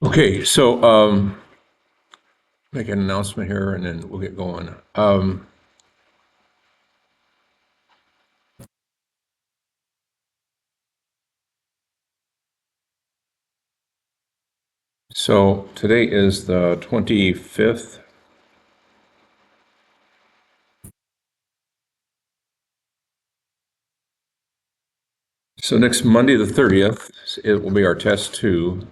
Okay, so make an announcement here and then we'll get going. So today is the 25th. So next Monday, the 30th, it will be our test two.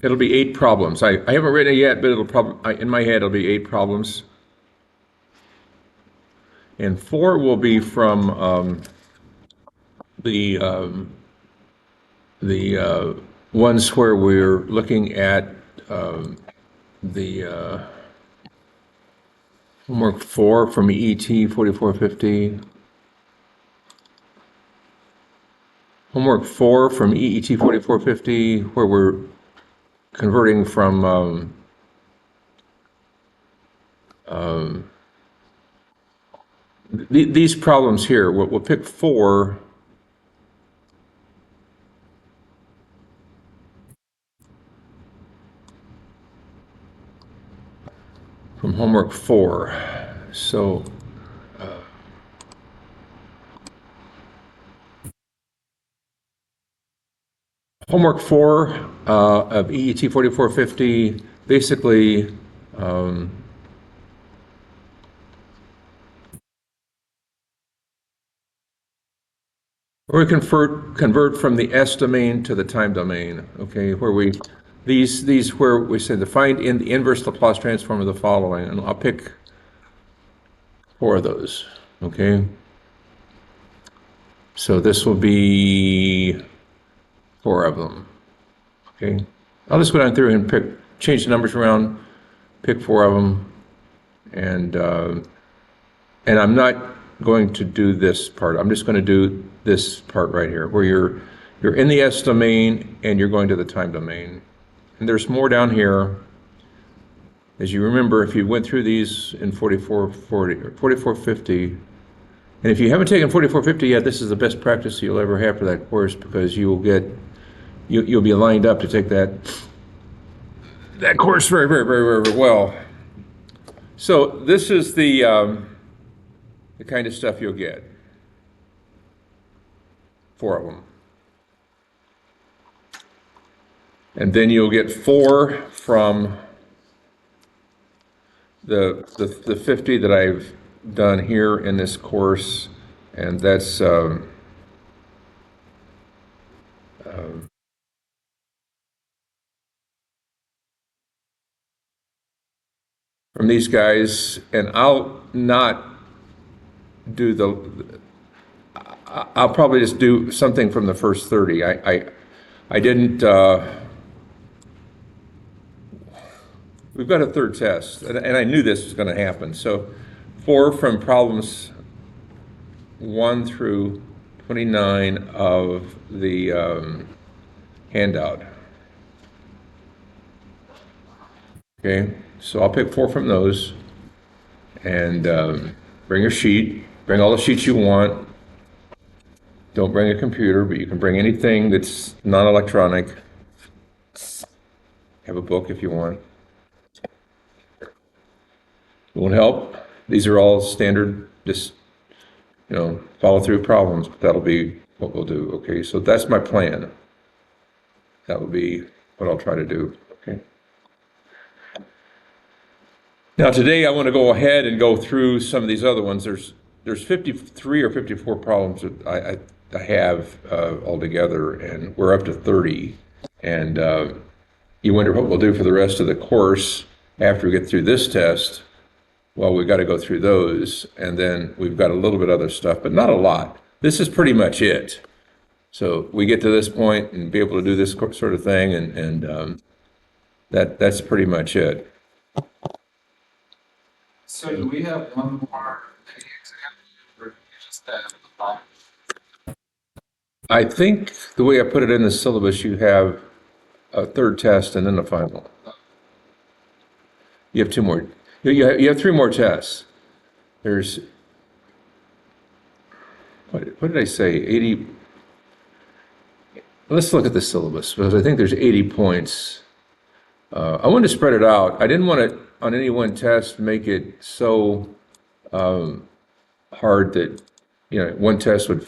It'll be 8 problems. I haven't written it yet, but it'll probably, in my head, it'll be 8 problems. And 4 will be from the ones where we're looking at the homework 4 from EET 4450. Homework 4 from EET 4450, where we're converting from these problems here. We'll pick 4 from homework 4. So homework 4 of EET 4450, basically we convert from the S domain to the time domain, okay, where we, these where we say to find in the inverse Laplace transform of the following, and I'll pick 4 of those, okay? So this will be 4 of them, okay? I'll just go down through and change the numbers around, pick 4 of them, and I'm not going to do this part. I'm just going to do this part right here, where you're in the S domain and you're going to the time domain. And there's more down here. As you remember, if you went through these in 4440 or 4450, and if you haven't taken 4450 yet, this is the best practice you'll ever have for that course, because you'll be lined up to take that course very, very, very, very, very well. So this is the kind of stuff you'll get. 4 of them. And then you'll get 4 from the 50 that I've done here in this course, and that's from these guys, and I'll not do I'll probably just do something from the first 30. I didn't, we've got a third test, and I knew this was going to happen. So 4 from problems 1 through 29 of the handout. Okay, so I'll pick 4 from those, and bring your sheet, bring all the sheets you want. Don't bring a computer, but you can bring anything that's non-electronic. Have a book if you want. It won't help. These are all standard, just, follow through problems, but that'll be what we'll do, okay? So that's my plan. That will be what I'll try to do, okay? Now today I want to go ahead and go through some of these other ones. There's 53 or 54 problems that I have altogether, and we're up to 30. And you wonder what we'll do for the rest of the course after we get through this test. Well, we've got to go through those, and then we've got a little bit other stuff, but not a lot. This is pretty much it. So we get to this point and be able to do this sort of thing, and that's pretty much it. So do we have one more exam, or do we just have 5? I think the way I put it in the syllabus, you have a third test and then a final. You have 2 more. You have three more tests. There's, what did I say? 80. Let's look at the syllabus because I think there's 80 points. I wanted to spread it out. I didn't want to, on any one test, make it so hard that, one test would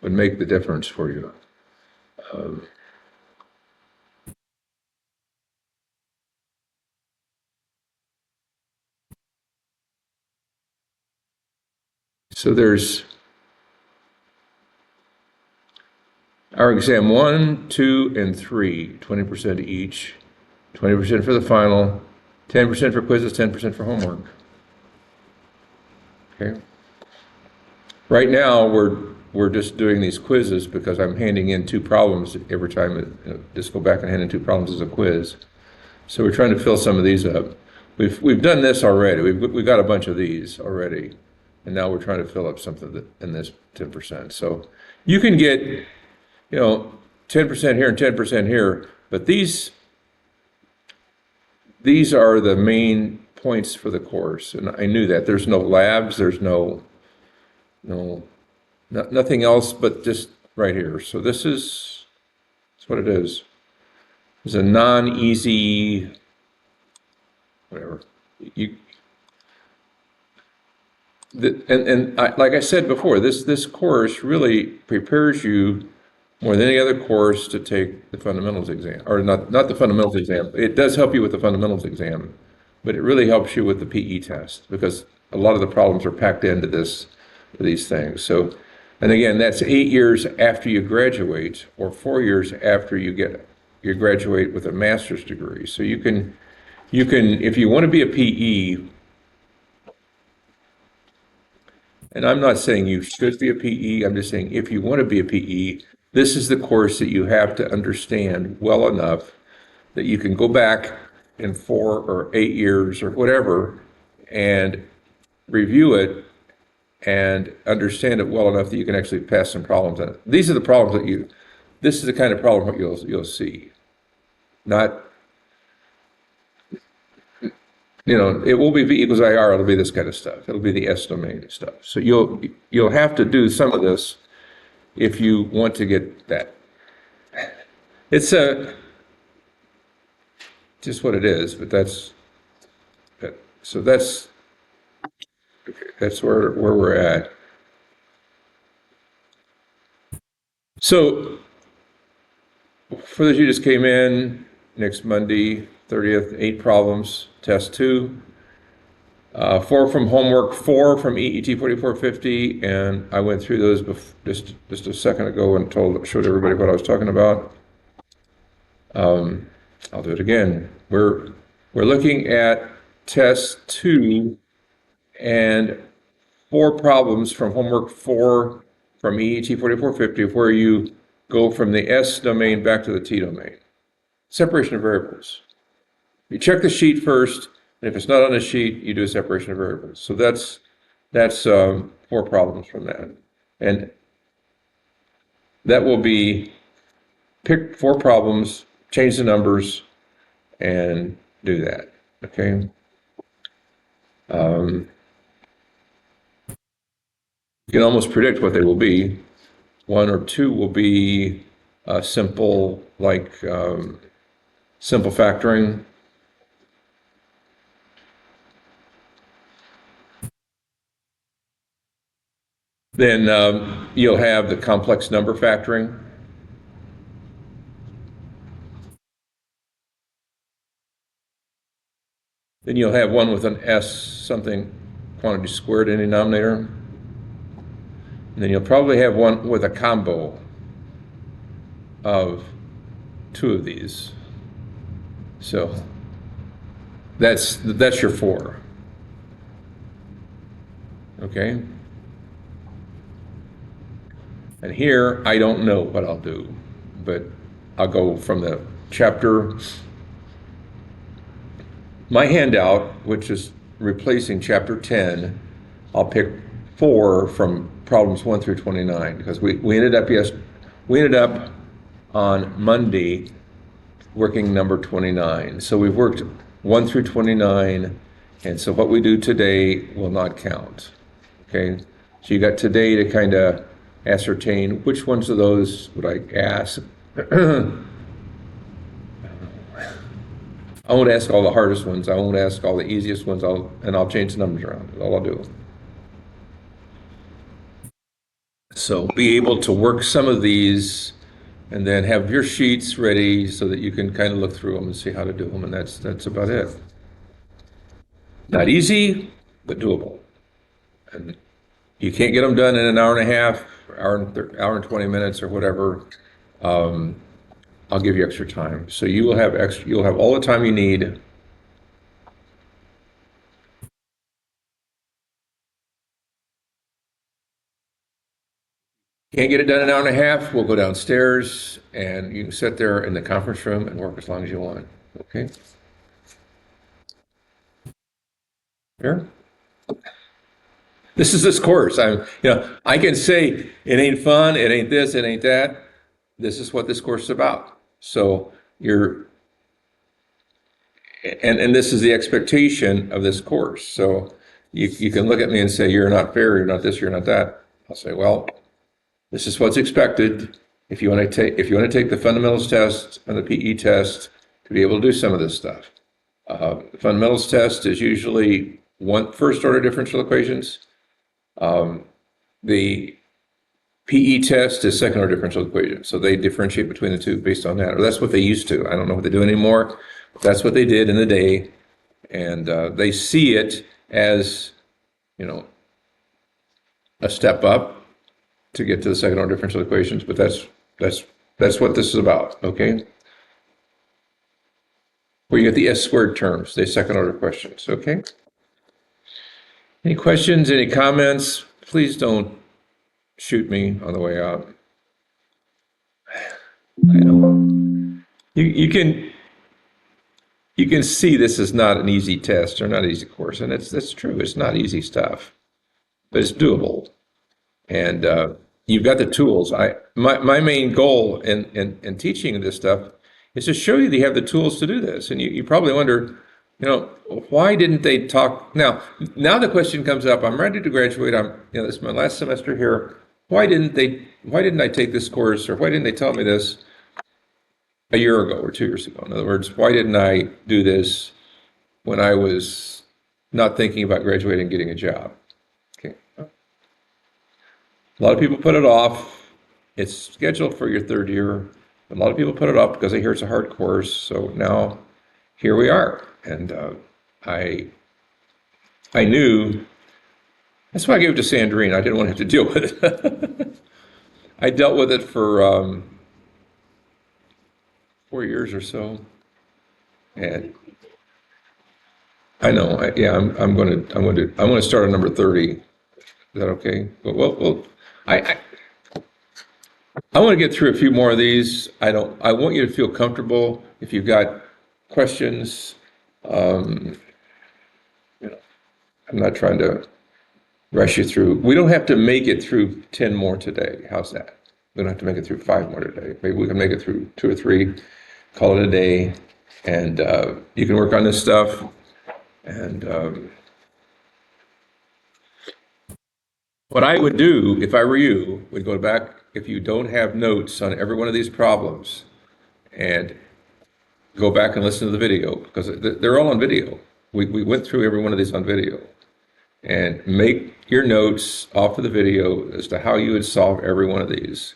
make the difference for you. So there's our exam 1, 2, and 3, 20% each, 20% for the final, 10% for quizzes, 10% for homework. Okay. Right now, we're just doing these quizzes because I'm handing in two problems every time. Just go back and hand in two problems as a quiz. So we're trying to fill some of these up. We've done this already. We've got a bunch of these already, and now we're trying to fill up something in this 10%. So you can get 10% here and 10% here, but these are the main points for the course, and I knew that. There's no labs. There's nothing else but just right here. So that's what it is. It's a non-easy, whatever. Like I said before, this course really prepares you more than any other course to take the fundamentals exam, or not the fundamentals exam. It does help you with the fundamentals exam, but it really helps you with the PE test because a lot of the problems are packed into these things. So, and again, that's 8 years after you graduate, or 4 years after you graduate with a master's degree. So you can, if you want to be a PE, and I'm not saying you should be a PE, I'm just saying if you want to be a PE, this is the course that you have to understand well enough that you can go back in 4 or 8 years or whatever and review it and understand it well enough that you can actually pass some problems on it. These are the problems this is the kind of problem you'll see. Not, it will be V equals IR, it'll be this kind of stuff. It'll be the S domain stuff. So you'll have to do some of this if you want to get that. It's just what it is, but that's where we're at. So for those of you who just came in, next Monday, 30th, 8 problems, test 2. 4 from homework, 4 from EET 4450, and I went through those just a second ago and showed everybody what I was talking about. I'll do it again. We're looking at test 2 and 4 problems from homework 4 from EET 4450, where you go from the S domain back to the T domain. Separation of variables. You check the sheet first, and if it's not on the sheet, you do a separation of variables. So that's 4 problems from that. And that will be pick 4 problems, change the numbers, and do that. Okay. You can almost predict what they will be. 1 or 2 will be simple, like simple factoring. Then you'll have the complex number factoring. Then you'll have one with an S something quantity squared in the denominator. And then you'll probably have one with a combo of 2 of these. So that's your 4. Okay? And here, I don't know what I'll do, but I'll go from the chapter. My handout, which is replacing chapter 10, I'll pick 4 from problems 1 through 29, because we ended up on Monday working number 29. So we've worked 1 through 29, And so what we do today will not count. Okay? So you got today to kind of ascertain which ones of those would I ask. I won't ask all the hardest ones. I won't ask all the easiest ones. I'll change the numbers around. That's all I'll do. So be able to work some of these and then have your sheets ready so that you can kind of look through them and see how to do them. And that's about it. Not easy, but doable. And you can't get them done in an hour and a half, hour and 20 minutes or whatever. I'll give you extra time. So you'll have all the time you need. Can't get it done in an hour and a half, we'll go downstairs and you can sit there in the conference room and work as long as you want. Okay? Fair? This is this course. I can say it ain't fun, it ain't this, it ain't that. This is what this course is about. So and this is the expectation of this course. So you can look at me and say, you're not fair, you're not this, you're not that. I'll say, well, this is what's expected. If you want to take the fundamentals test and the PE test to be able to do some of this stuff. The fundamentals test is usually first order differential equations. The PE test is second order differential equations. So they differentiate between the two based on that, or that's what they used to. I don't know what they do anymore. But that's what they did in the day, and they see it as, a step up to get to the second order differential equations. But that's what this is about. Okay. Where you get the S squared terms, they second order questions. Okay. Any questions? Any comments? Please don't shoot me on the way out. I know. You can see this is not an easy test or not an easy course, and that's true. It's not easy stuff, but it's doable, and you've got the tools. My main goal in teaching this stuff is to show you that you have the tools to do this, and you probably wonder, why didn't they talk? Now the question comes up. I'm ready to graduate. This is my last semester here. Why didn't I take this course, or why didn't they tell me this a year ago or 2 years ago? In other words, why didn't I do this when I was not thinking about graduating and getting a job? Okay. A lot of people put it off. It's scheduled for your third year. A lot of people put it off because they hear it's a hard course. So now here we are. And I knew, that's why I gave it to Sandrine. I didn't want to have to deal with it. I dealt with it for 4 years or so, and I know. I'm going to start on number 30. Is that okay? Well, I want to get through a few more of these. I want you to feel comfortable. If you've got questions, I'm not trying to rush you through. We don't have to make it through 10 more today. How's that? We don't have to make it through 5 more today. Maybe we can make it through 2 or 3. Call it a day, and you can work on this stuff. And what I would do if I were you would go back, if you don't have notes on every one of these problems, and go back and listen to the video, because they're all on video. We went through every one of these on video, and make your notes off of the video as to how you would solve every one of these.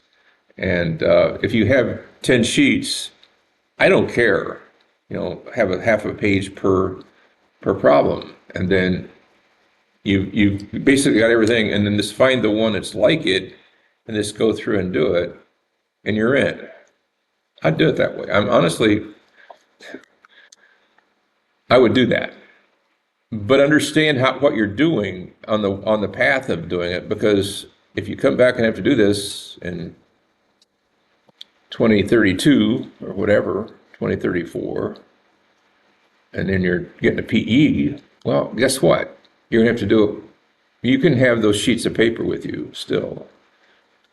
And if you have 10 sheets, I don't care, have a half a page per problem, and then you basically got everything, and then just find the one that's like it, and just go through and do it, and you're in. I'd do it that way. I would do that, but understand what you're doing on the path of doing it, because if you come back and have to do this in 2032 or whatever, 2034, and then you're getting a PE, well, guess what? You're gonna have to do it. You can have those sheets of paper with you still.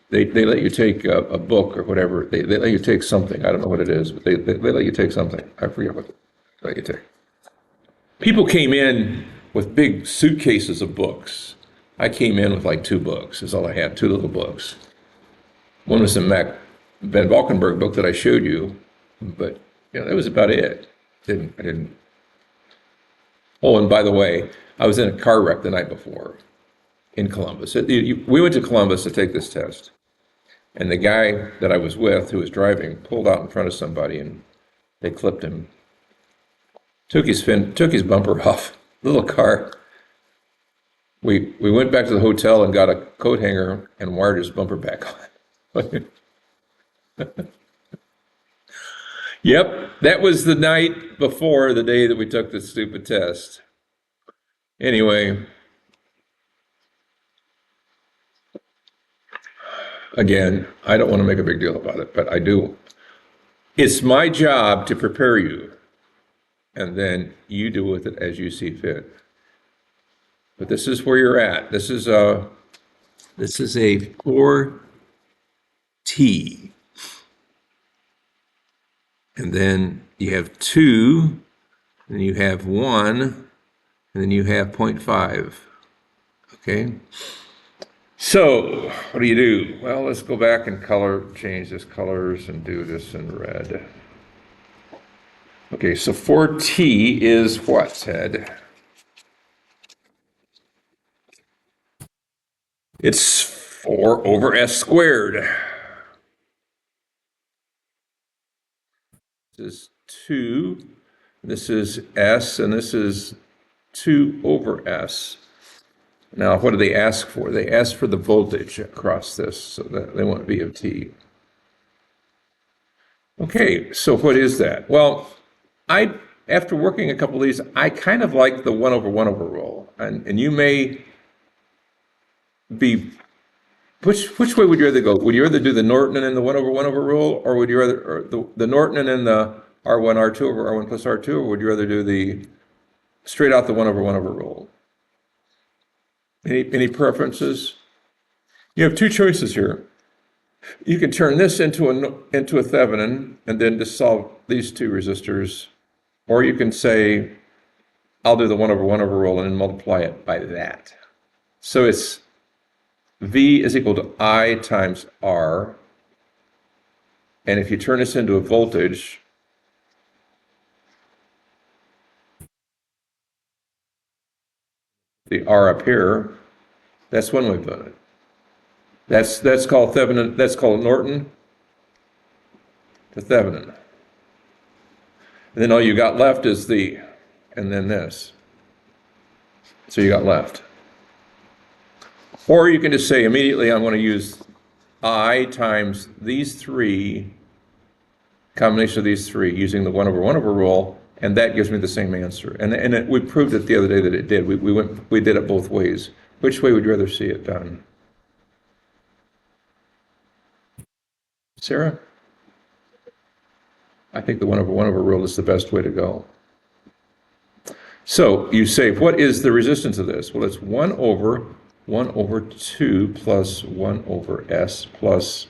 They let you take a book or whatever. They let you take something. I don't know what it is, but they let you take something. I forget what they let you take. People came in with big suitcases of books. I came in with like 2 books, is all I had, 2 little books. One was the Mac Van Valkenburg book that I showed you, but that was about it. I didn't. Oh, and by the way, I was in a car wreck the night before in Columbus. We went to Columbus to take this test, and the guy that I was with, who was driving, pulled out in front of somebody, and they clipped him. Took his bumper off. Little car. We went back to the hotel and got a coat hanger and wired his bumper back on. Yep, that was the night before the day that we took the stupid test. Anyway, again, I don't want to make a big deal about it, but I do. It's my job to prepare you, and then you do with it as you see fit. But this is where you're at. This is a 4T. And then you have 2, and then you have 1, and then you have 0.5. Okay? So, what do you do? Well, let's go back and change this colors and do this in red. Okay, so 4T is what, Ted? It's 4 over S squared. This is 2, this is S, and this is 2 over S. Now, what do they ask for? They ask for the voltage across this, so that they want V of T. Okay, so what is that? Well, after working a couple of these, I kind of like the 1 over 1 over rule. And you may be, which way would you rather go? Would you rather do the Norton and the 1 over 1 over rule, or would you rather, or the Norton and the R1, R2 over R1 plus R2, or would you rather do the straight out the 1 over 1 over rule? Any preferences? You have 2 choices here. You can turn this into a Thevenin and then just solve these 2 resistors, or you can say, I'll do the 1 over 1 over rule and then multiply it by that. So it's V is equal to I times R, and if you turn this into a voltage, the R up here, that's one way of doing it. That's called Thevenin. That's called Norton to Thevenin. And then all you got left is and then this. So you got left. Or you can just say immediately, I'm going to use I times these 3, combination of these 3, using the 1 over 1 over rule, and that gives me the same answer. And we proved it the other day that it did. We did it both ways. Which way would you rather see it done? Sarah? I think the 1 over 1 over rule is the best way to go. So you say, what is the resistance of this? Well, it's 1 over 2 plus 1 over S plus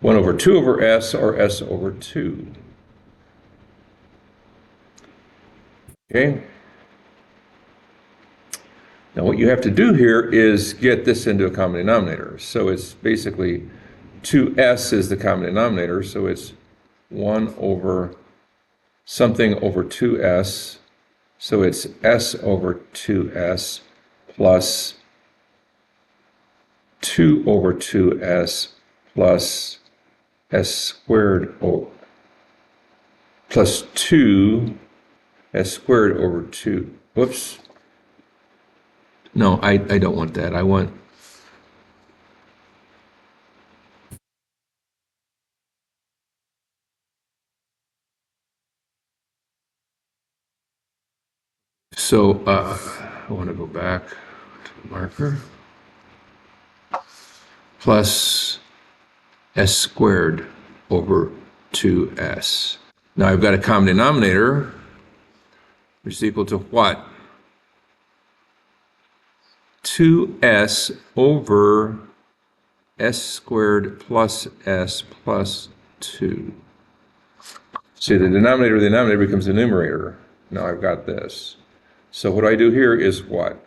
1 over 2 over S, or S over 2. Okay? Now what you have to do here is get this into a common denominator. So it's basically 2S is the common denominator, so it's 1 over something over 2S, so it's S over 2S plus 2 over 2S plus S squared plus 2 S squared over 2. Whoops. No, I don't want that. I want so I want to go back to the marker. Plus S squared over 2S. Now I've got a common denominator, which is equal to what? 2S over S squared plus S plus 2. See, the denominator becomes the numerator. Now I've got this. So what I do here is what?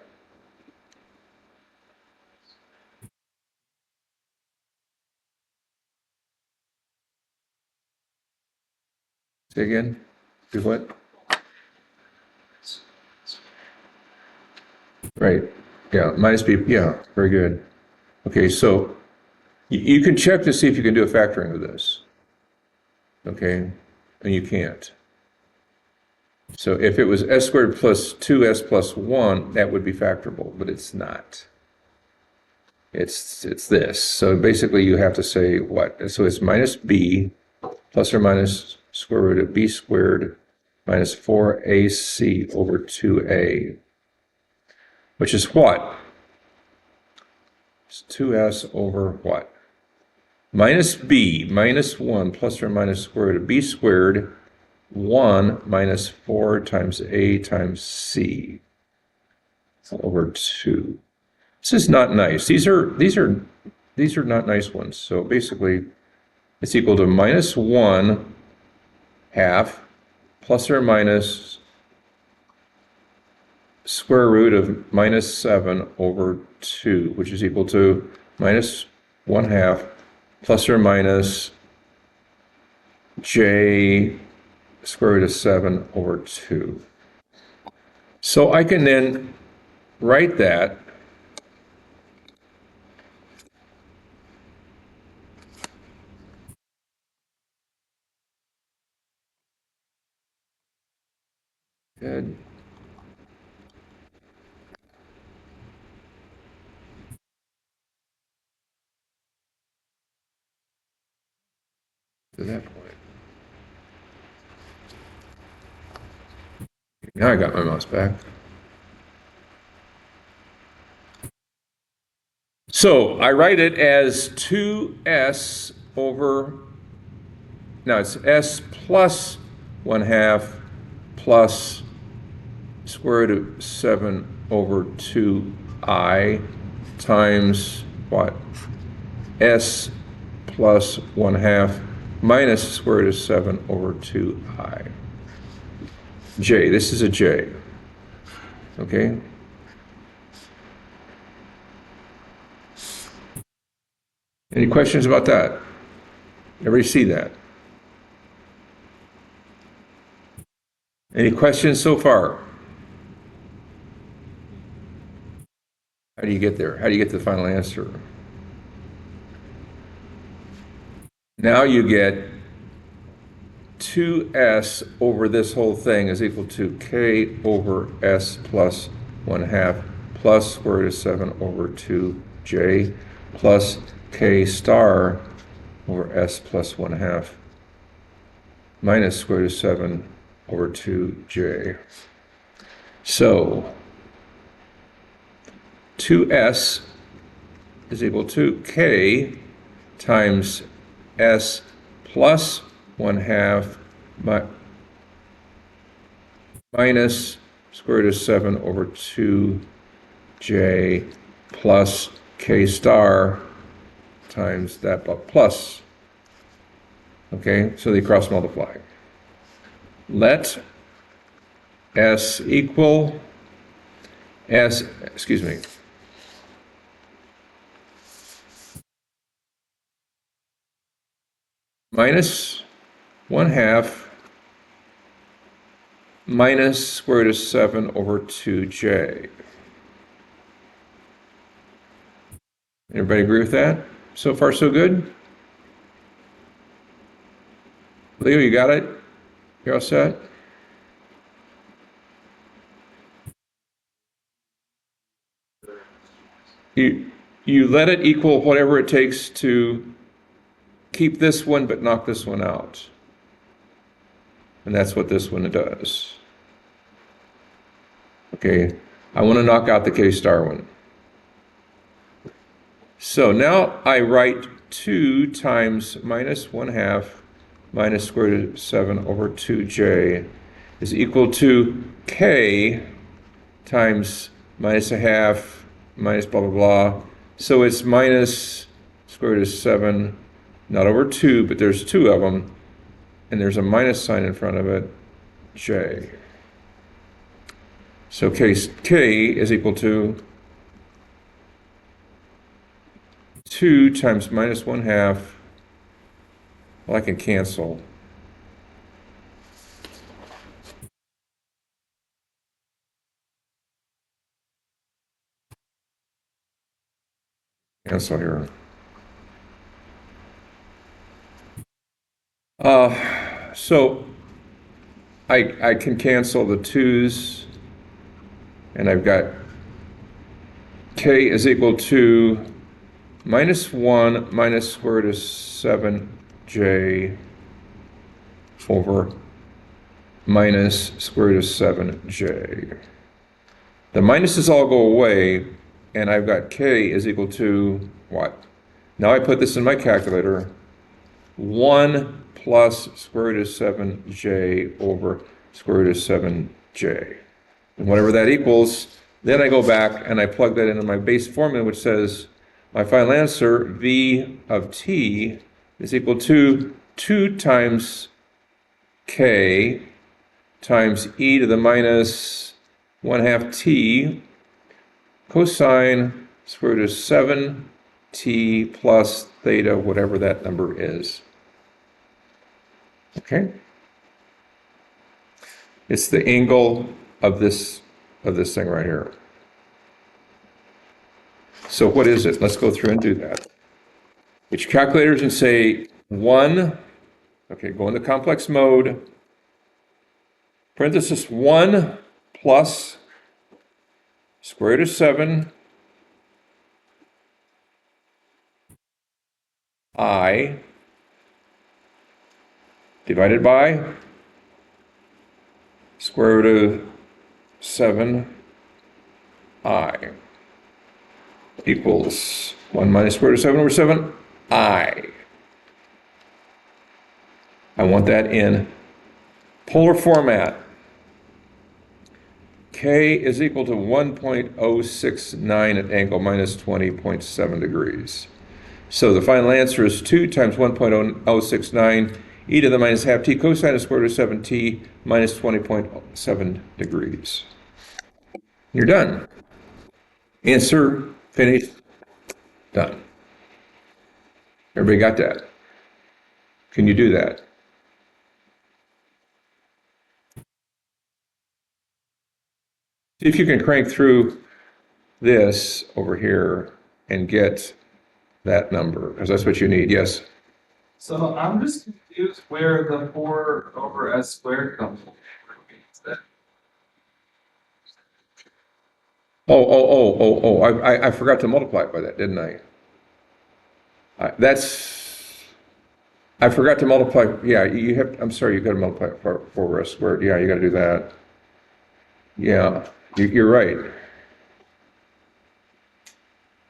Say again? Do what? Right. Yeah, minus b. Yeah, very good. Okay, so you can check to see if you can do a factoring of this. Okay, and you can't. So if it was s squared plus 2s plus 1, that would be factorable, but it's not. It's this. So basically you have to say what? So it's minus b plus or minus square root of b squared minus 4ac over 2a, which is what? It's 2s over what? Minus b minus 1 plus or minus square root of b squared 1 minus 4 times a times c over 2. This is not nice. These are not nice ones. So basically it's equal to minus 1 half plus or minus square root of minus 7 over 2, which is equal to minus 1 half plus or minus j square root of 7 over 2. So I can then write that good. To that point. Now I got my mouse back. So I write it as 2s over, now it's s plus 1 half plus square root of 7 over 2i times what? S plus 1 half minus square root of 7 over 2i. J, this is a j. Okay? Any questions about that? Everybody see that? Any questions so far? How do you get there? How do you get to the final answer? Now you get 2s over this whole thing is equal to k over s plus 1 half plus square root of 7 over 2j plus k star over s plus 1 half minus square root of 7 over 2j. So 2s is equal to k times s plus 1 half minus square root of 7 over 2j plus k star times that plus. Okay, so they cross multiply. Let s equal s, excuse me, minus 1 half minus square root of 7 over 2j. Everybody agree with that? So far, so good? Leo, you got it? You're all set? You let it equal whatever it takes to keep this one but knock this one out. And that's what this one does. Okay, I want to knock out the K star one. So now I write 2 times minus 1 half minus square root of 7 over 2j is equal to k times minus a half minus blah, blah, blah. So it's minus square root of 7, not over 2, but there's 2 of them, and there's a minus sign in front of it, j. So K is equal to 2 times minus 1/2. Well, I can cancel. Cancel here. So I can cancel the 2's, and I've got K is equal to minus 1 minus square root of 7j over minus square root of 7j. The minuses all go away, and I've got K is equal to what? Now I put this in my calculator. 1 plus square root of 7j over square root of 7j. And whatever that equals, then I go back and I plug that into my base formula, which says my final answer, V of t, is equal to 2 times k times e to the minus 1/2 t cosine square root of 7t plus theta, whatever that number is. Okay? It's the angle of this thing right here. So what is it? Let's go through and do that. Get your calculators and say 1, okay, go into complex mode, parenthesis 1 plus square root of 7 I divided by square root of 7 I equals 1 minus square root of 7 over 7 I. I want that in polar format. K is equal to 1.069 at angle minus 20.7 degrees. So the final answer is 2 times 1.069 e to the minus half t cosine of square root of 7t minus 20.7 degrees. You're done. Answer, finished, done. Everybody got that? Can you do that? See if you can crank through this over here and get that number, because that's what you need. Yes? So I'm just confused where the 4 over s squared comes from. I forgot to multiply it by that, didn't I? I forgot to multiply, yeah, I'm sorry, you gotta multiply it for s squared. Yeah, you gotta do that. Yeah, you're right.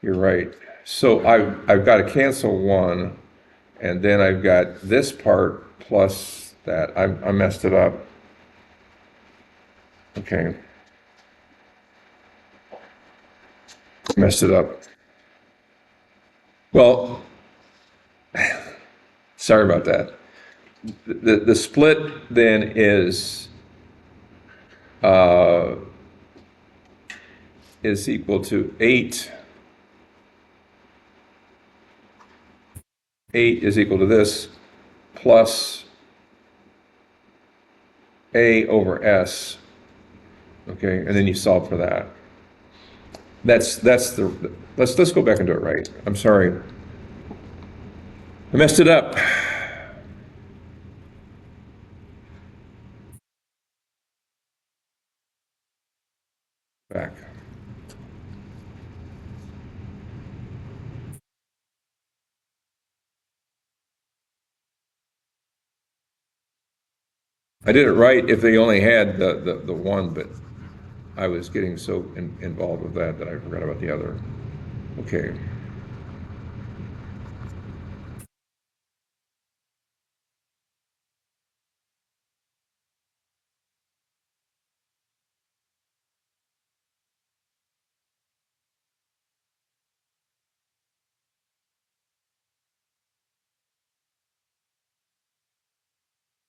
You're right. So I've got to cancel 1, and then I've got this part plus that. I messed it up. Okay. Messed it up. Well, sorry about that. The split then uh, is equal to 8. 8 is equal to this plus a over s. Okay, and then you solve for that. That's the let's go back and do it right. I'm sorry. I messed it up. Back. I did it right if they only had the one, but I was getting so involved with that I forgot about the other. Okay.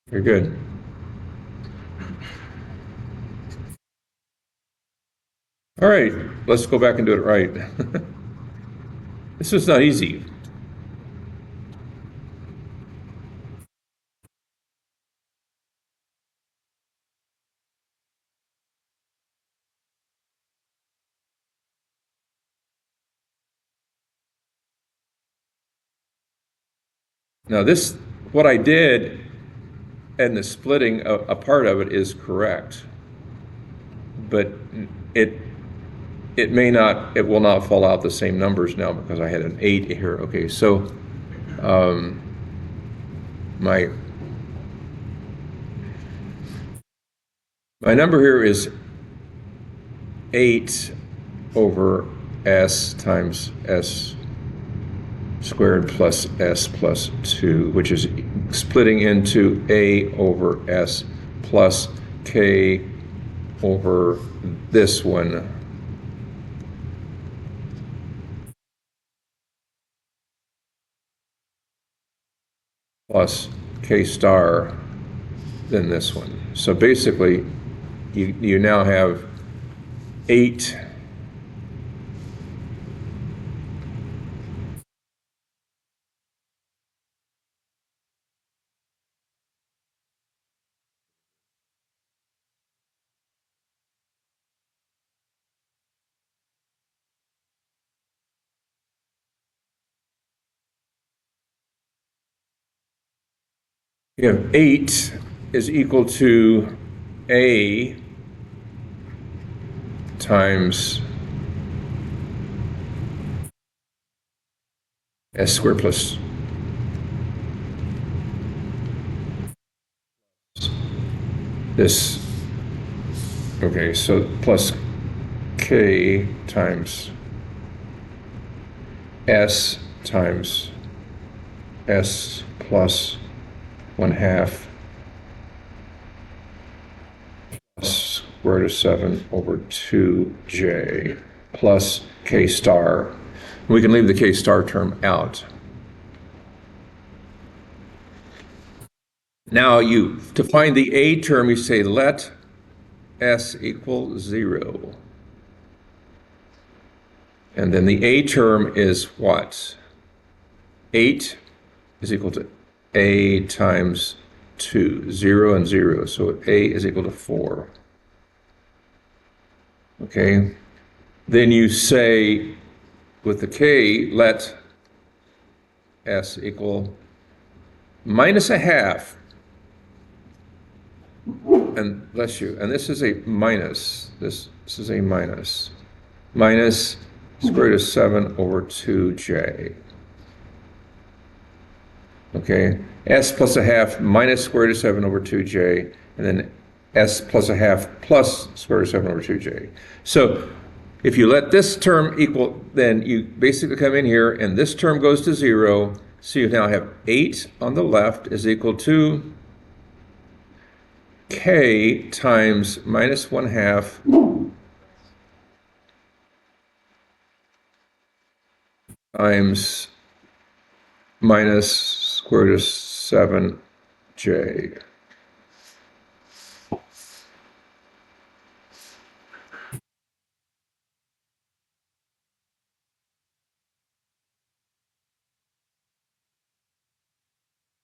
You're good. All right, let's go back and do it right. This was not easy. Now this, what I did and the splitting, a part of it is correct. But it it will not fall out the same numbers now because I had an 8 here. Okay, so my number here is 8 over s times s squared plus s plus 2, which is splitting into a over s plus k over this one plus k star than this one. So basically, you now have 8 you have 8 is equal to a times s squared plus this. Okay, so plus k times s times s plus 1/2 plus square root of 7 over 2j plus k star. We can leave the k star term out. Now to find the a term, you say let s equal 0. And then the a term is what? 8 is equal to a times 2, 0 and 0. So a is equal to 4. Okay. Then you say with the k, let s equal minus 1/2. And bless you. And this is a minus. This is a minus. Minus square root of 7 over 2j. Okay, s plus 1/2 minus square root of 7 over 2j, and then s plus 1/2 plus square root of 7 over 2j. So if you let this term equal, then you basically come in here, and this term goes to 0. So you now have 8 on the left is equal to k times minus 1/2 times minus square root of 7j.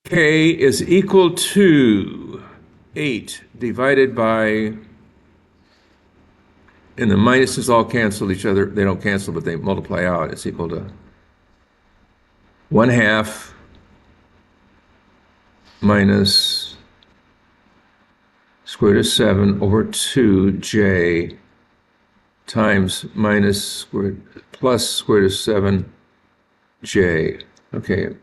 K is equal to 8 divided by, and the minuses all cancel each other. They don't cancel, but they multiply out. It's equal to 1/2 minus square root of 7 over 2j times minus square plus square root of 7j. Okay.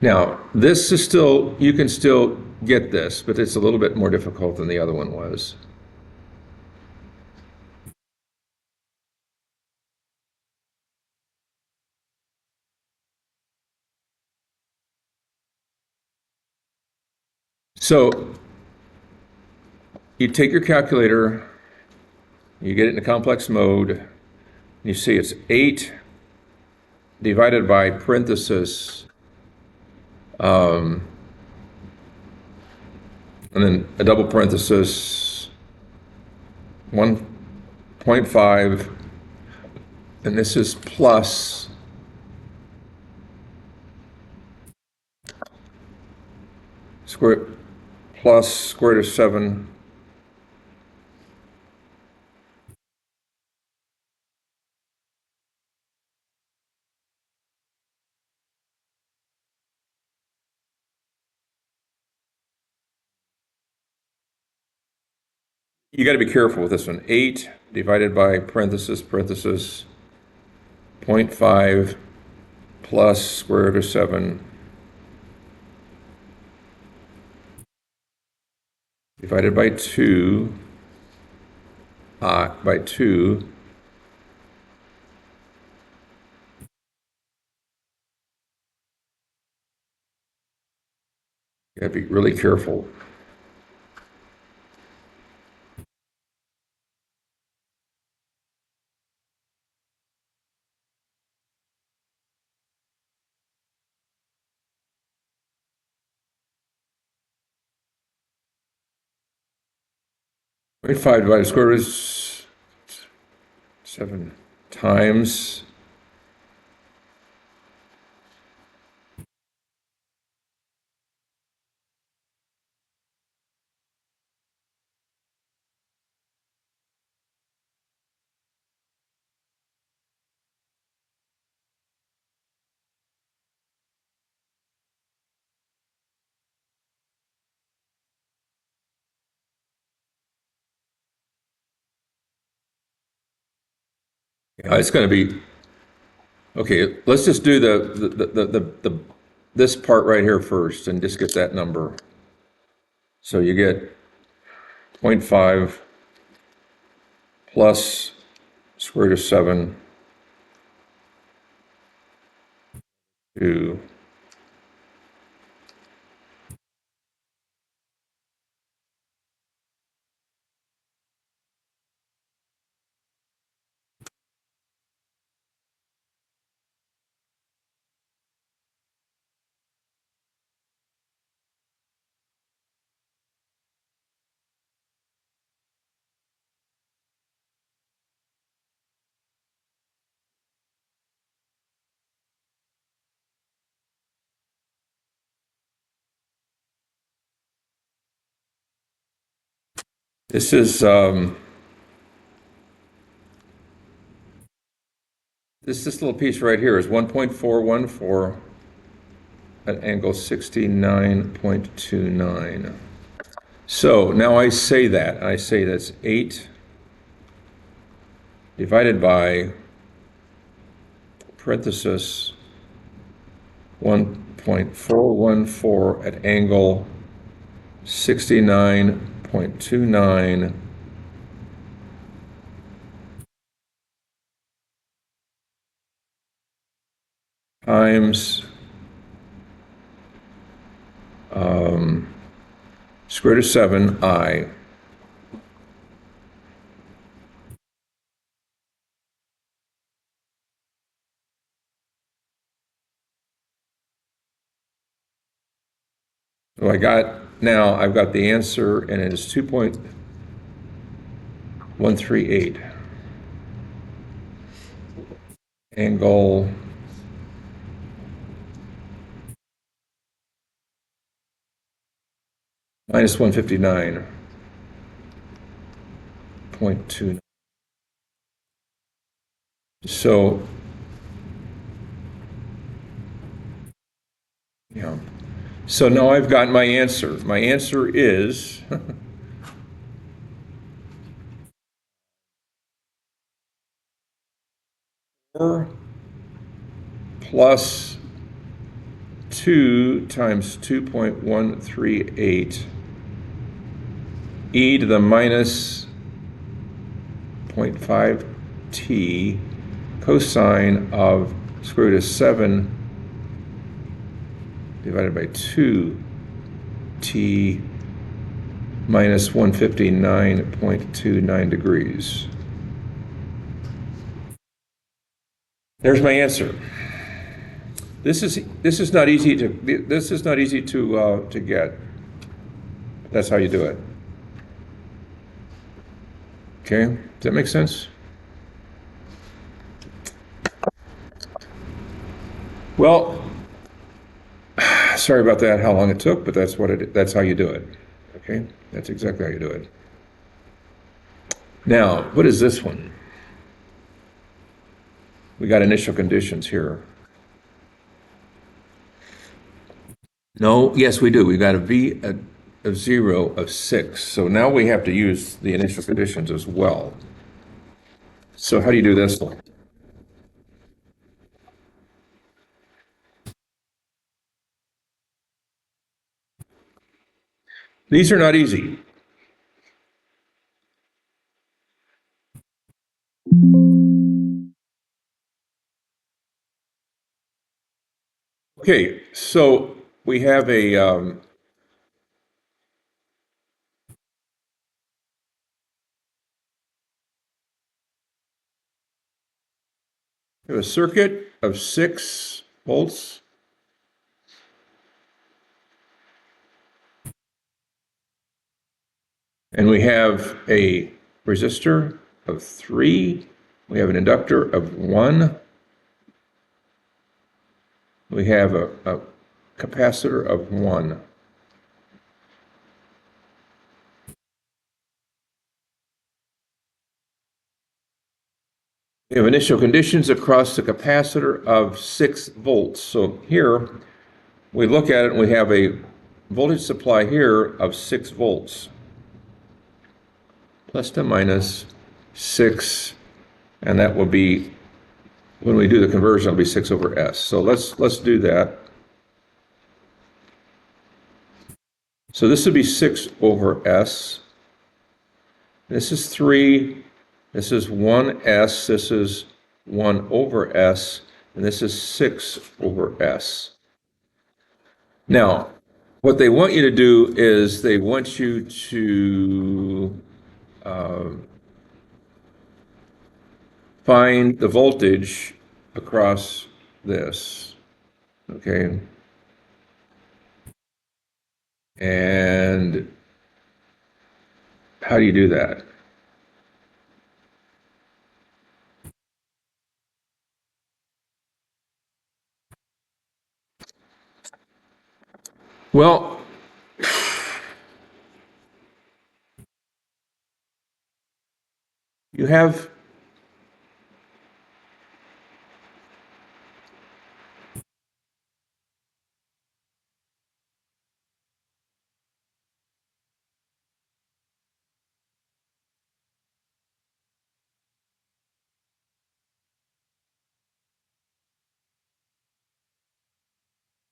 Now, this is still, you can still get this, but it's a little bit more difficult than the other one was. So you take your calculator, you get it in a complex mode, you see it's 8 divided by parenthesis, and then a double parenthesis, 1.5 and this is plus square plus square root of 7. You got to be careful with this one. 8 divided by parenthesis, 0.5 plus square root of 7 divided by 2, by 2. You got to be really careful. Point 5 divided by square root of 7 times. It's going to be, okay, let's just do this part right here first and just get that number. So you get 0.5 plus square root of 7 to this is this little piece right here is 1.414 at angle 69.29. So now I say that's 8 divided by parenthesis 1.414 at angle 69.29 times square root of 7i. So I've got the answer, and it is 2.138. Angle minus 159.29. So, yeah. So now I've got my answer. My answer is 4 plus 2 times 2.138 e to the minus 0.5 t cosine of square root of 7 divided by 2 t minus 159.29 degrees. There's my answer. This is not easy to get. That's how you do it. Okay, does that make sense? Well, sorry about that, how long it took, but that's how you do it. Okay? That's exactly how you do it. Now, what is this one? We got initial conditions here. No, yes, we do. We got a V of 0 of 6. So now we have to use the initial conditions as well. So how do you do this one? These are not easy. Okay, so we have a circuit of 6 volts, and we have a resistor of 3. We have an inductor of 1. We have a capacitor of 1. We have initial conditions across the capacitor of 6 volts. So here, we look at it and we have a voltage supply here of 6 volts. Plus to minus 6, and that will be, when we do the conversion, it'll be 6 over S. So let's do that. So this would be 6 over S. This is 3. This is 1S. This is 1 over S. And this is 6 over S. Now, what they want you to do is they want you to find the voltage across this, okay? And how do you do that? Well, you have,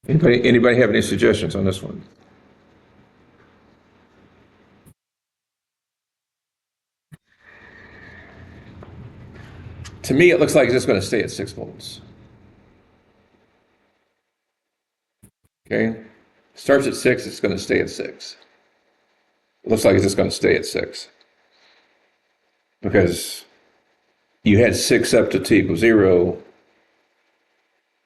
anybody have any suggestions on this one? To me, it looks like it's just going to stay at 6 volts. Okay? Starts at 6, it's going to stay at 6. It looks like it's just going to stay at 6. Because you had 6 up to t equals 0,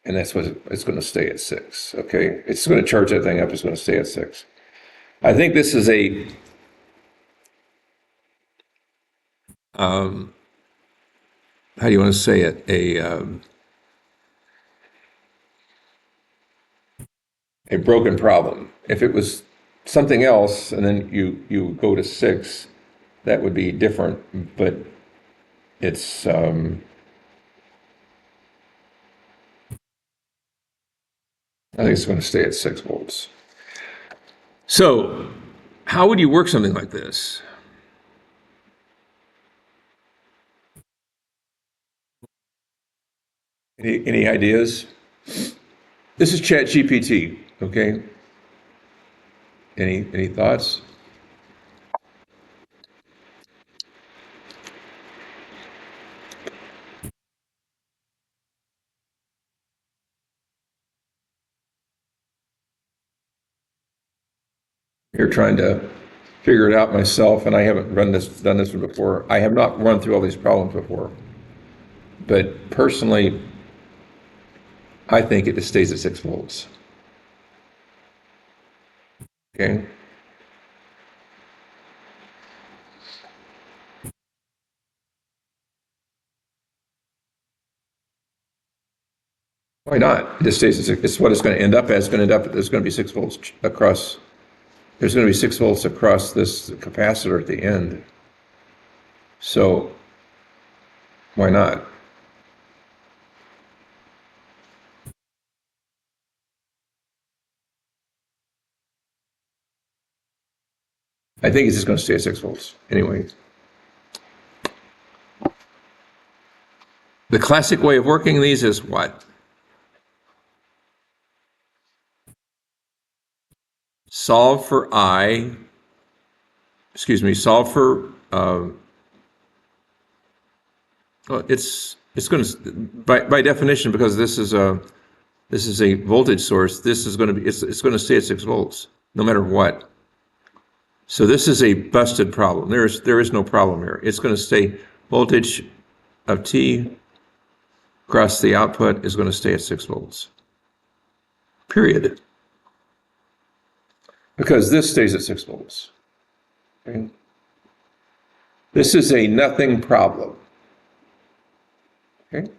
and that's what it's going to stay at 6. Okay? It's going to charge that thing up, it's going to stay at 6. I think this is how do you want to say it? A broken problem. If it was something else and then you go to 6, that would be different, but it's I think it's going to stay at 6 volts. So, how would you work something like this? Any ideas? This is Chat GPT, okay? Any thoughts? Here trying to figure it out myself, and I haven't done this one before. I have not run through all these problems before. But personally, I think it just stays at 6 volts. Okay? Why not? It just stays, it's what it's going to end up as. It's going to end up, there's going to be 6 volts across, there's going to be 6 volts across this capacitor at the end. So why not? I think it's just going to stay at 6 volts anyway. The classic way of working these is what? Solve for I, solve for, well, it's going to, by definition, because this is a voltage source, this is going to be, it's going to stay at 6 volts, no matter what. So this is a busted problem. There is no problem here. It's going to stay, voltage of T across the output is going to stay at 6 volts. Period. Because this stays at 6 volts. Okay? This is a nothing problem. Okay?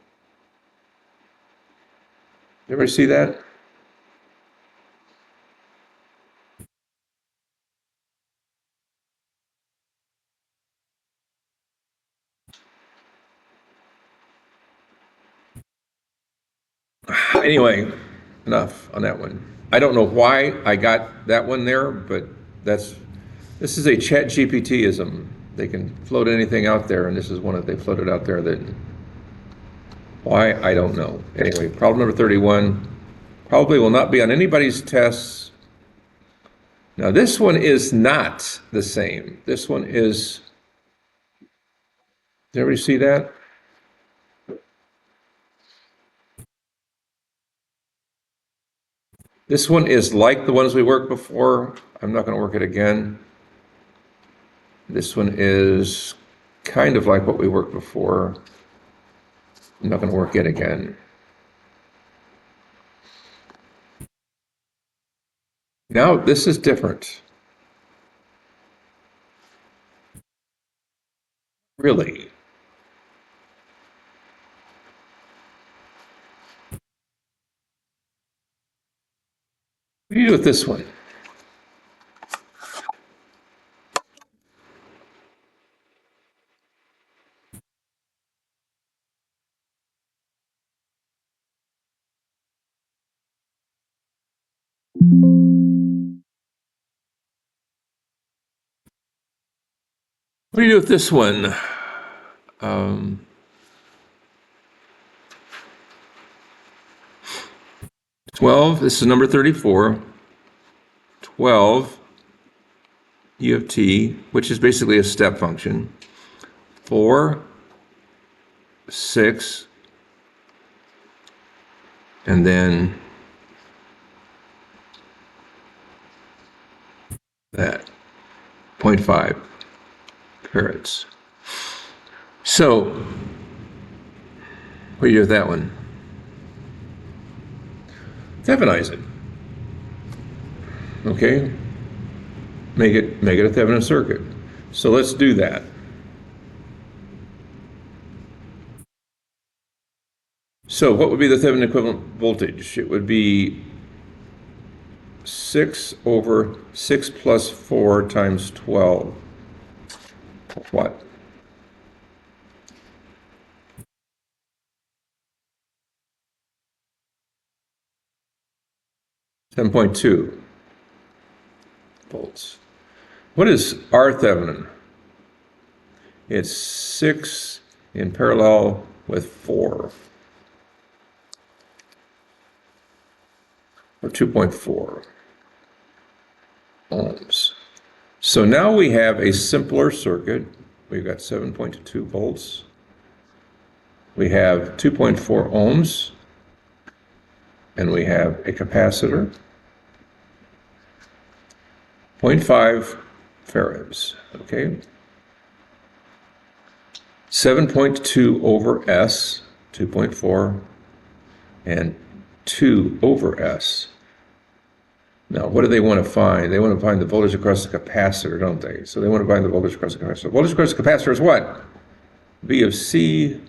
Everybody see that? Anyway, enough on that one. I don't know why I got that one there, but this is a chat GPT-ism. They can float anything out there, and this is one that they floated out there that, why, I don't know. Anyway, problem number 31, probably will not be on anybody's tests. Now this one is not the same. This one is, did everybody see that? This one is like the ones we worked before. I'm not going to work it again. This one is kind of like what we worked before. I'm not going to work it again. Now this is different. Really. What do you do with this one? What do you do with this one? 12, this is number 34. 12 U of t, which is basically a step function. 4, 6, and then that, 0.5 farads. So, what do you do with that one? Thevenize it. Okay? Make it a Thevenin circuit. So let's do that. So what would be the Thevenin equivalent voltage? It would be 6 over 6 plus 4 times 12. What? $10.2 volts. What is R Thevenin? It's 6 in parallel with 4, or 2.4 ohms. So now we have a simpler circuit. We've got 7.2 volts. We have 2.4 ohms, and we have a capacitor, 0.5 farads, okay? 7.2 over S, 2.4, and 2 over S. Now, what do they want to find? They want to find the voltage across the capacitor, don't they? So they want to find the voltage across the capacitor. Voltage across the capacitor is what? V of C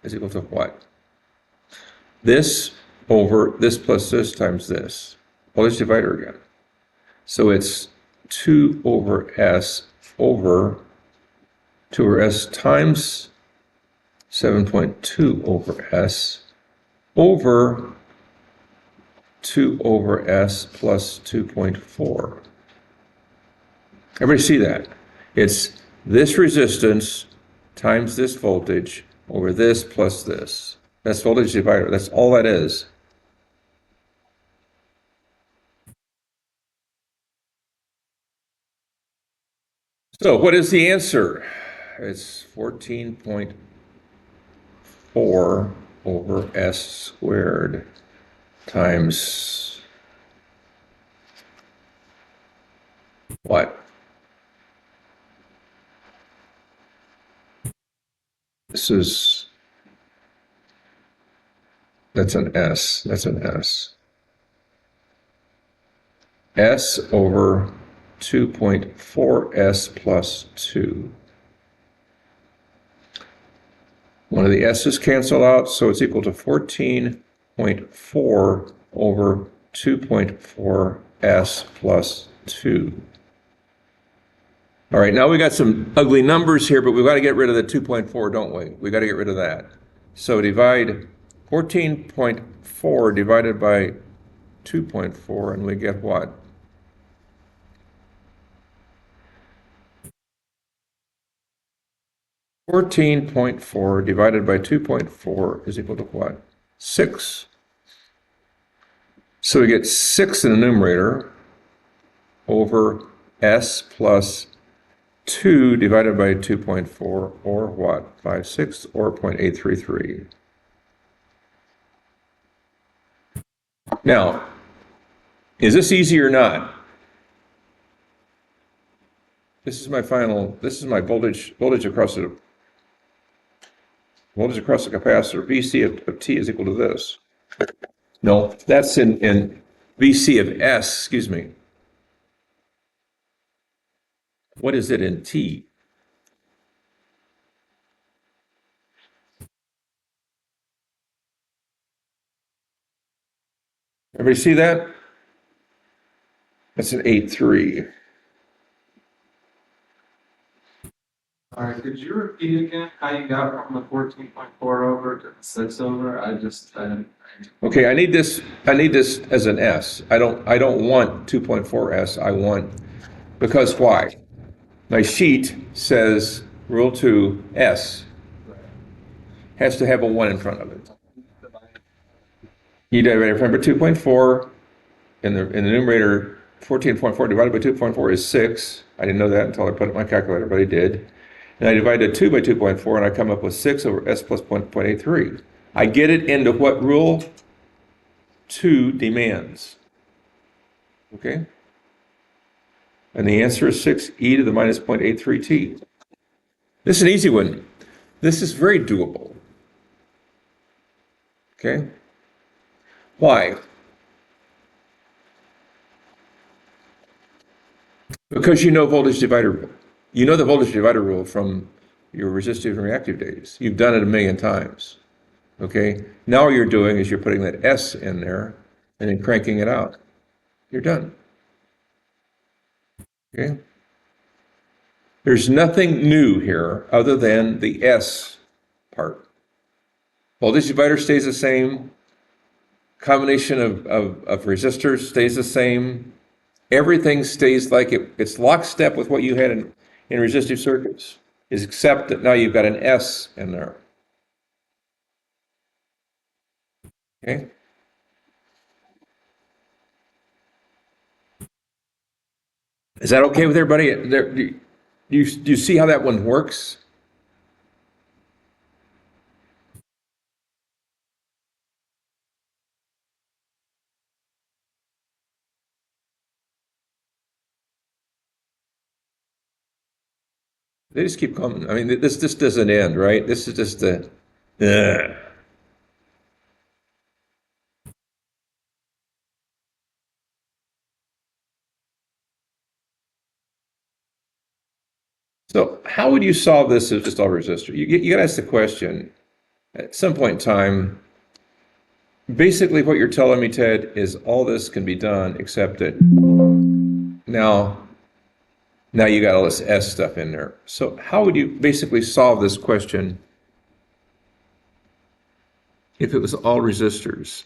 is equal to what? This over this plus this times this. Voltage divider again. So it's 2 over S over 2 over S times 7.2 over S over 2 over S plus 2.4. Everybody see that? It's this resistance times this voltage over this plus this. That's voltage divider. That's all that is. So what is the answer? It's 14.4 over S squared times what? That's an S. That's an S. S over 2.4S plus 2. One of the S's cancel out, so it's equal to 14.4 over 2.4S plus 2. All right, now we got some ugly numbers here, but we've got to get rid of the 2.4, don't we? We got to get rid of that. So divide 14.4 divided by 2.4, and we get what? 14.4 divided by 2.4 is equal to what? 6. So we get 6 in the numerator over S plus 2 divided by 2.4, or what? 5/6 or 0.833. Now, is this easy or not? This is my voltage across the capacitor. VC of T is equal to this. No, that's in VC of S, excuse me. What is it in T? Everybody see that? That's an 8.3. All right, could you repeat again how you got from the 14.4 over to the 6 over? I didn't. Okay, I need this as an S. I don't want 2.4S. I want, because why? My sheet says rule 2 S has to have a 1 in front of it. You divide by 2.4 in the numerator. 14.4 divided by 2.4 is 6. I didn't know that until I put it in my calculator, but I did. And I divided 2 by 2.4, and I come up with 6 over S plus 0.83. I get it into what rule 2 demands. Okay? And the answer is 6e to the minus 0.83t. This is an easy one. This is very doable. Okay? Why? Because you know voltage divider. You know the voltage divider rule from your resistive and reactive days. You've done it a million times. Okay? Now all you're doing is you're putting that S in there and then cranking it out. You're done. Okay? There's nothing new here other than the S part. Voltage divider stays the same. Combination of resistors stays the same. Everything stays like it's lockstep with what you had in resistive circuits, is except that now you've got an S in there. Okay? Is that okay with everybody? Do you see how that one works? They just keep coming. I mean, this doesn't end, right? This is just the. So how would you solve this as just all resistor? You got to ask the question, at some point in time, basically what you're telling me, Ted, is all this can be done except that now you got all this S stuff in there. So how would you basically solve this question if it was all resistors?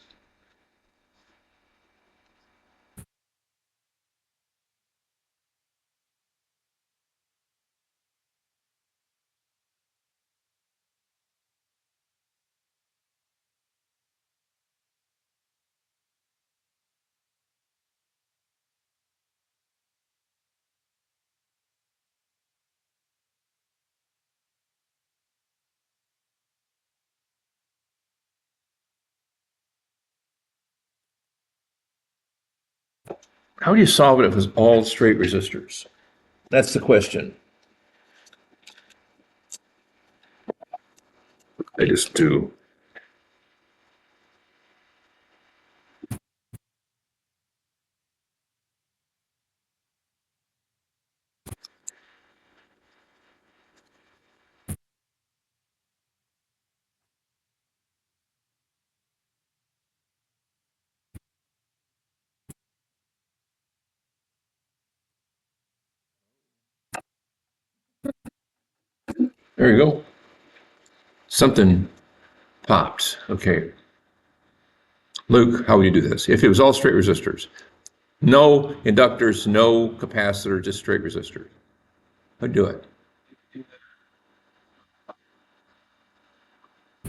How would you solve it if it was all straight resistors? That's the question. I just do. There you go. Something popped. Okay. Luke, how would you do this? If it was all straight resistors, no inductors, no capacitor, just straight resistors. How'd you do it?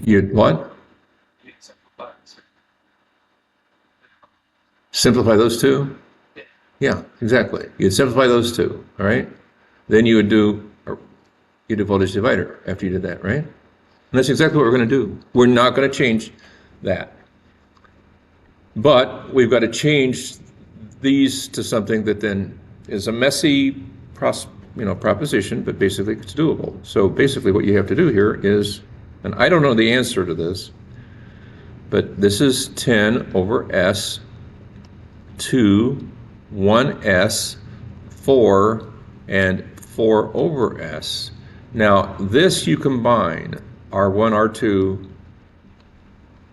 You what? Simplify those two? Yeah, exactly. You'd simplify those two, all right? Then you do voltage divider after you did that, right? And that's exactly what we're going to do. We're not going to change that. But we've got to change these to something that then is a messy proposition, but basically it's doable. So basically what you have to do here is, and I don't know the answer to this, but this is 10 over S 2, 1S, 4, and 4 over S. Now this you combine R1, R2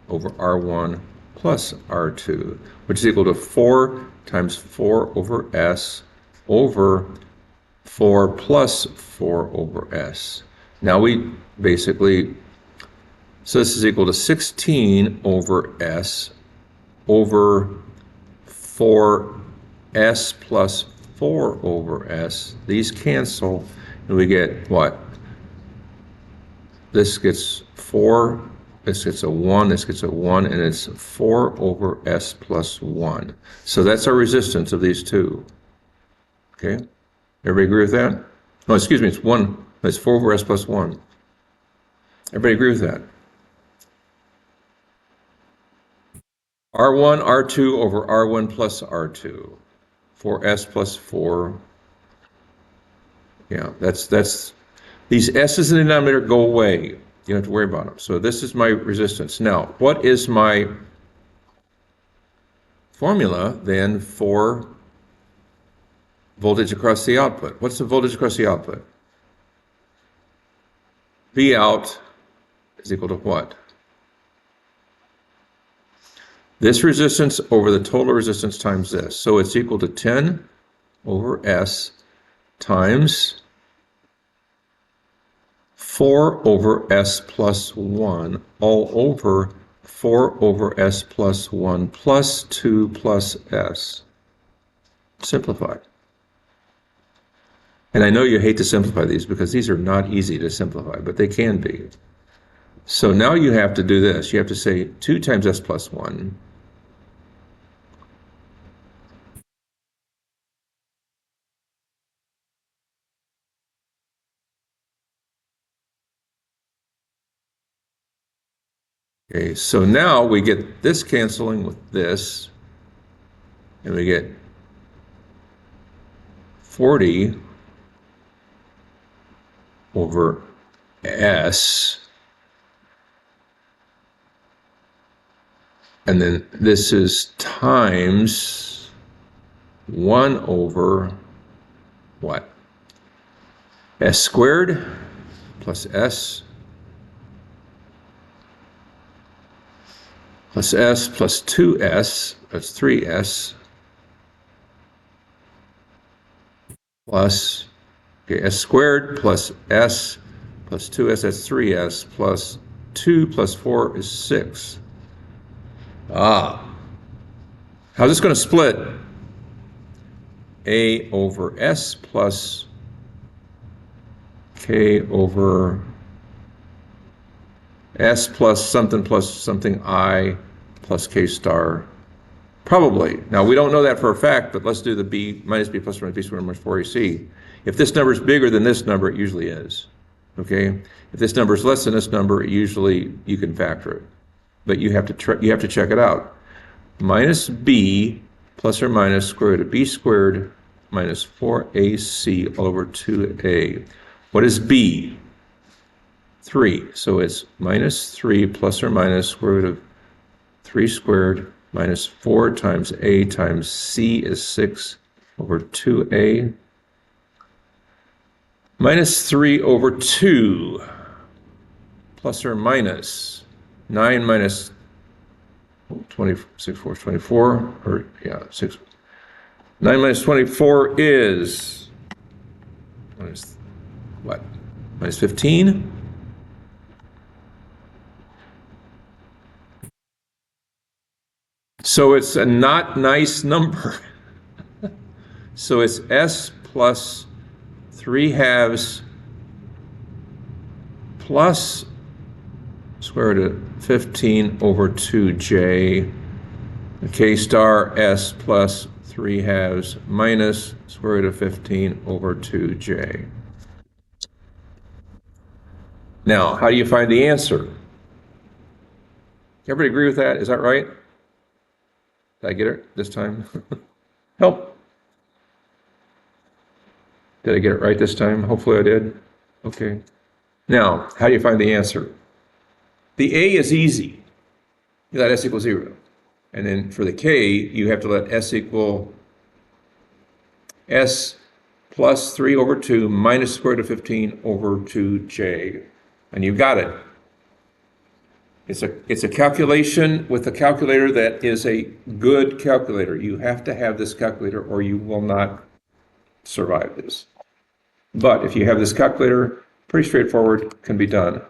over R1 plus R2, which is equal to 4 times 4 over S over 4 plus 4 over S. Now we basically, so this is equal to 16 over S over 4S plus 4 over S. These cancel, and we get what? This gets 4, this gets a 1, this gets a 1, and it's 4 over S plus 1. So that's our resistance of these two. Okay? Everybody agree with that? No, excuse me, it's 1. It's 4 over S plus 1. Everybody agree with that? R1, R2 over R1 plus R2. 4S plus 4. Yeah, that's these S's in the denominator go away. You don't have to worry about them. So this is my resistance. Now, what is my formula then for voltage across the output? What's the voltage across the output? V out is equal to what? This resistance over the total resistance times this. So it's equal to 10 over S times 4 over S plus 1 all over 4 over S plus 1 plus 2 plus S. Simplified. And I know you hate to simplify these because these are not easy to simplify, but they can be. So now you have to do this. You have to say 2 times S plus 1 Okay, so now we get this canceling with this, and we get 40 over S, and then this is times 1 over what? S squared plus S plus s plus 2s, that's 3s, plus, okay, s squared plus s plus 2s, that's 3s, plus 2 plus 4 is 6. Ah, how's this going to split? A over s plus k over s plus something I plus k star. Probably. Now, we don't know that for a fact, but let's do the b minus b plus or minus b squared minus 4ac. If this number is bigger than this number, it usually is. Okay? If this number is less than this number, usually you can factor it. But you have to check it out. Minus b plus or minus square root of b squared minus 4ac over 2a. What is b? 3. So it's minus 3 plus or minus square root of 3 squared minus 4 times a times c is 6 over 2a. Minus 3 over 2 plus or minus 9 minus 26, 4 is 24, or yeah, 6. 9 minus 24 is minus what? Minus 15? So it's a not nice number. So it's s plus 3 halves plus square root of 15 over 2j, k star s plus 3 halves minus square root of 15 over 2j. Now, how do you find the answer? Everybody agree with that? Is that right? Did I get it this time? Help. Did I get it right this time? Hopefully I did. Okay. Now, how do you find the answer? The a is easy. You let s equal 0. And then for the k, you have to let s equal s plus 3 over 2 minus square root of 15 over 2j. And you've got it. It's a calculation with a calculator that is a good calculator. You have to have this calculator or you will not survive this. But if you have this calculator, pretty straightforward, can be done.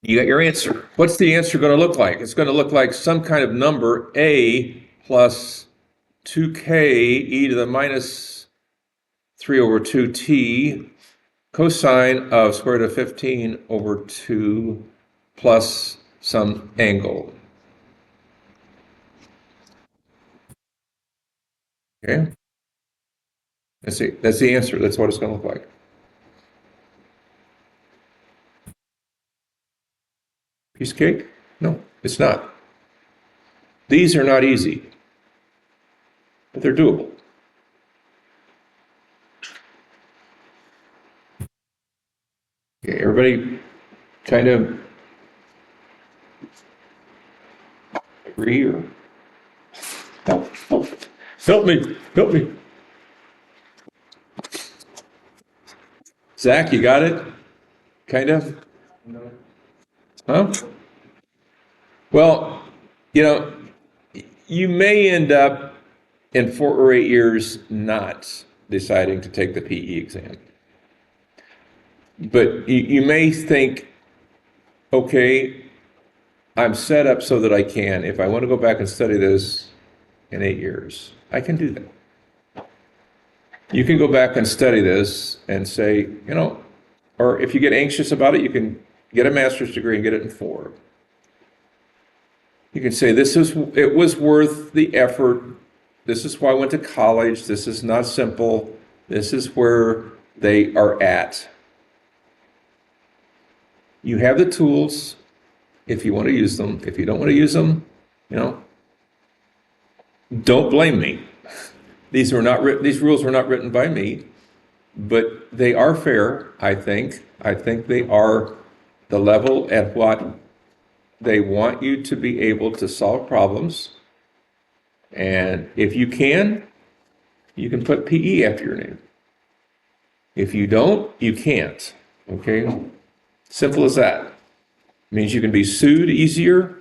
You got your answer. What's the answer going to look like? It's going to look like some kind of number, a plus 2k e to the minus 3 over 2t cosine of square root of 15 over 2 plus some angle. Okay? That's the answer. That's what it's going to look like. Piece of cake? No, it's not. These are not easy, but they're doable. Okay, everybody kind of agree or help me. Zach, you got it? Kind of? Huh? Well, you may end up in 4 or 8 years not deciding to take the PE exam. But you may think, okay, I'm set up so that I can. If I want to go back and study this in 8 years, I can do that. You can go back and study this and say, or if you get anxious about it, you can get a master's degree and get it in 4. You can say, it was worth the effort. This is why I went to college. This is not simple. This is where they are at. You have the tools if you want to use them. If you don't want to use them, don't blame me. These rules were not written by me, but they are fair, I think. I think they are the level at what they want you to be able to solve problems. And if you can put PE after your name. If you don't, you can't. Okay? Simple as that. means you can be sued easier.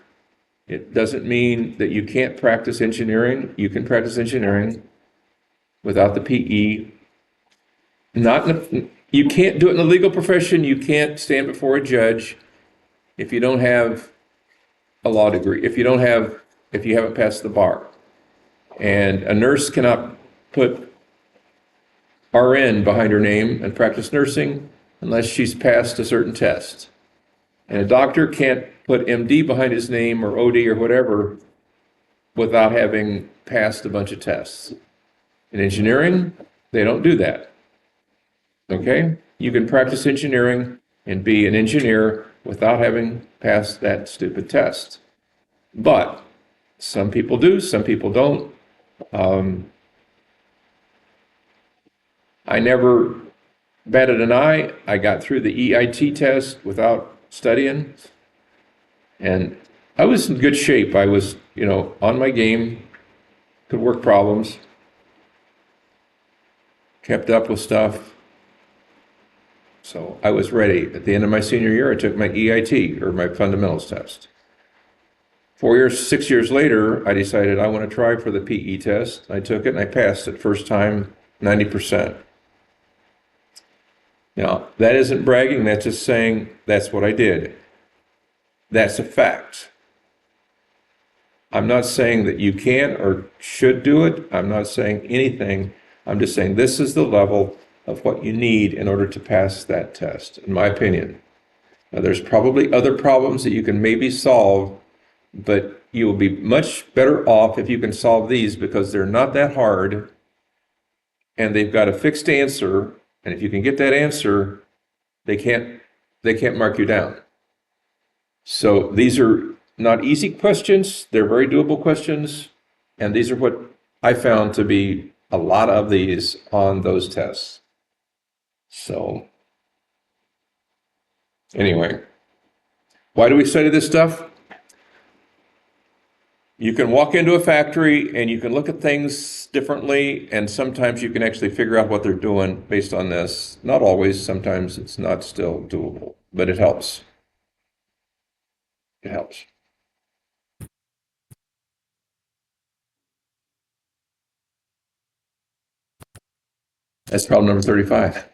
It doesn't mean that you can't practice engineering. You can practice engineering without the PE. You can't do it in the legal profession. You can't stand before a judge if you don't have a law degree, if you haven't passed the bar. And a nurse cannot put RN behind her name and practice nursing unless she's passed a certain test. And a doctor can't put MD behind his name or OD or whatever without having passed a bunch of tests. In engineering, they don't do that. Okay? You can practice engineering and be an engineer without having passed that stupid test. But some people do, some people don't. I never batted an eye. I got through the EIT test without studying. And I was in good shape. I was, on my game, could work problems, kept up with stuff. So I was ready. At the end of my senior year, I took my EIT, or my fundamentals test. 6 years later, I decided I want to try for the PE test. I took it and I passed it first time, 90%. Now, that isn't bragging, that's just saying that's what I did. That's a fact. I'm not saying that you can or should do it. I'm not saying anything. I'm just saying this is the level of what you need in order to pass that test, in my opinion. Now, there's probably other problems that you can maybe solve, but you will be much better off if you can solve these because they're not that hard and they've got a fixed answer. And if you can get that answer, they can't mark you down. So these are not easy questions. They're very doable questions. And these are what I found to be a lot of these on those tests. So anyway, why do we study this stuff? You can walk into a factory and you can look at things differently, and sometimes you can actually figure out what they're doing based on this. Not always, sometimes it's not still doable, but it helps. It helps. That's problem number 35.